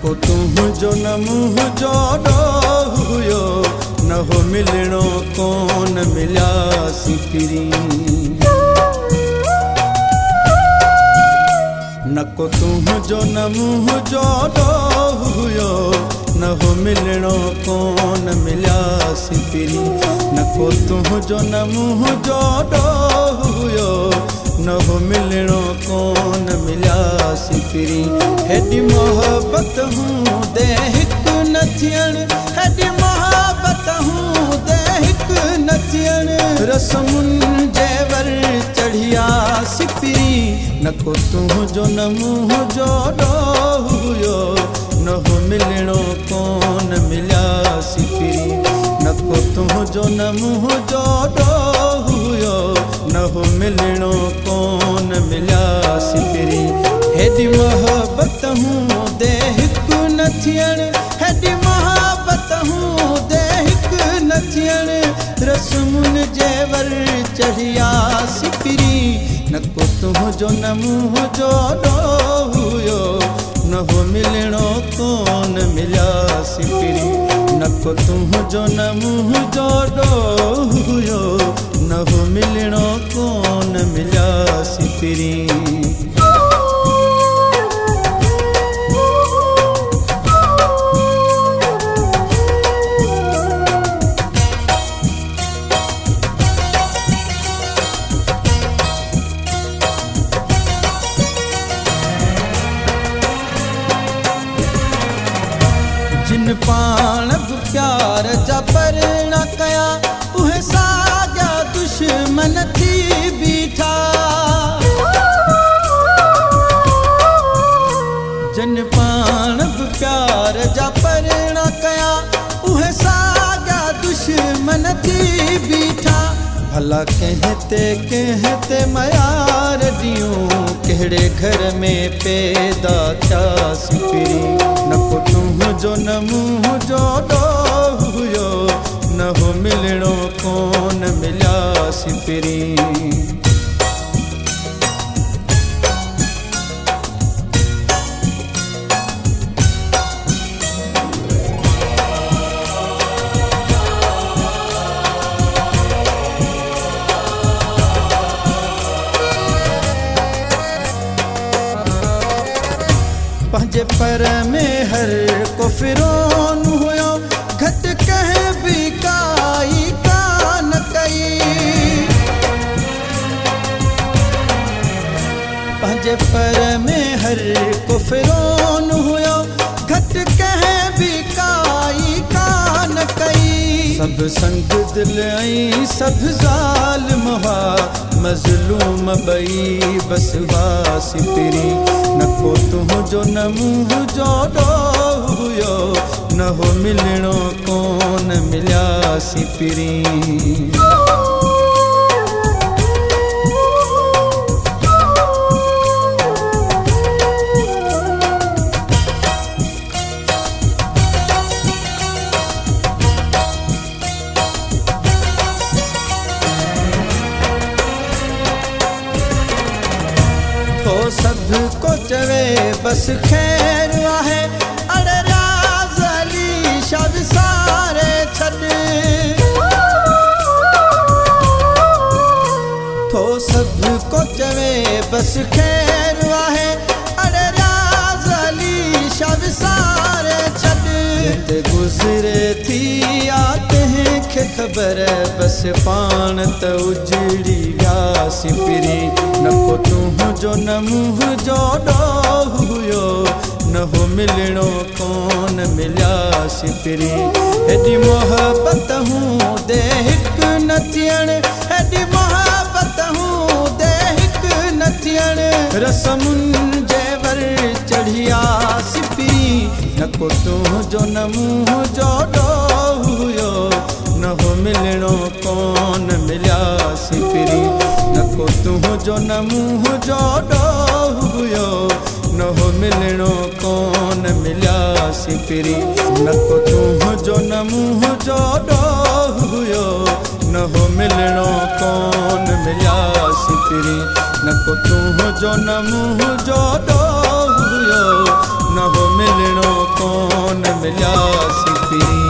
को तुझो न मुँह जोड़ो हुयो, न हो मिलणो कोन मिलियासी पिरी। न को तुझो न मुँह जोड़ो हुयो, न हो मिलणो कोन मिलियासी पिरी। न को तुझो न मुँह जोड़ो हुयो, न हो मिलणो कोन मिलियासी पिरी। हेॾी मोहब्बत हूं दे हिकु न थियण, हेॾी मोहब्बत हूं दे हिकु न थियण। रस्मुनि जे वर चढ़ियासी पिरी। न को तुझो न मुँह जोड़ो हुयो, न हो मिलणो कोन मिलियासी पिरी। न को तुझो न मुँह जोड़ो हुयो, न हो मिलणो कोन मिलियासी पिरी। हेॾी मोहब्बत हूं दे हिकु न थियण, हेॾी मोहब्बत हूं दे हिकु न थियण। रस्मुनि जे वर चढ़ियासी पिरी। न को तुझो न मुँह जोड़ो हुयो, न हो मिलणो कोन मिलियासी पिरी। न को तुझो न मुँह जोड़ो हुयो, न हो मिलणो कोन मिलियासी पिरी। जिन पाण बि प्यार जा परना कया, उहे साॻिया दुश्मन थी बीठा। जिन पाण बि प्यार जा परना कया, उहे साॻिया दुश्मन थी बीठा। भला कंहिं मयार ॾियूं, कहिड़े घर में पैदा थियासी पिरी। न को तुझो न मुँह जोड़ो हुयो, न हो मिलणो कोन मिलियासी पिरी। पंहिंजे पर में हर को फिरोन हुयो, घटि कंहिं बि काई कान कई। पंहिंजे पर में हर को फिरोन हुयो, घटि कंहिं बि काई कान कई। सब संग दिल ऐं सब ज़ालिम हुआ, मज़लूम ॿई बस वासी पिरी। न को तुझो न मुँह जोड़ो हुयो, न हो मिलणो कोन मिलियासी पिरी। तो सबको चवे बस खैर आहे, अड़े राज़ अली शाह सारे छॾ। तो सबको चवे बस खैर आहे, अड़े राज़ अली शाह सारे छॾ। ते गुज़रे थी आते हैं खे ख़बर, बस पाण त उजड़ी वियासी पिरी। न को तुझो न मुँह जोड़ो हुयो, न हो मिलणो कोन मिलियासी पिरी। हेॾी मोहब्बत हूं दे हिकु न थियण, हेॾी मोहब्बत हूं दे हिकु न थियण। रस्मुनि जे वर चढ़ियासी पिरी। न को तुझो न मुँह जोड़ो हुयो, न हो मिलणो कोन मिलियासी पिरी। न को तुझो न मुँह जोड़ो हुयो, न हो मिलणो कोन मिलियासी पिरी। न को तुझो न मुँह जोड़ो हुयो, न हो मिलणो कोन मिलियासी पिरी। न को तुझो न मुँह जोड़ो हुयो, न हो मिलणो कोन कोन मिलियासीं फिरी।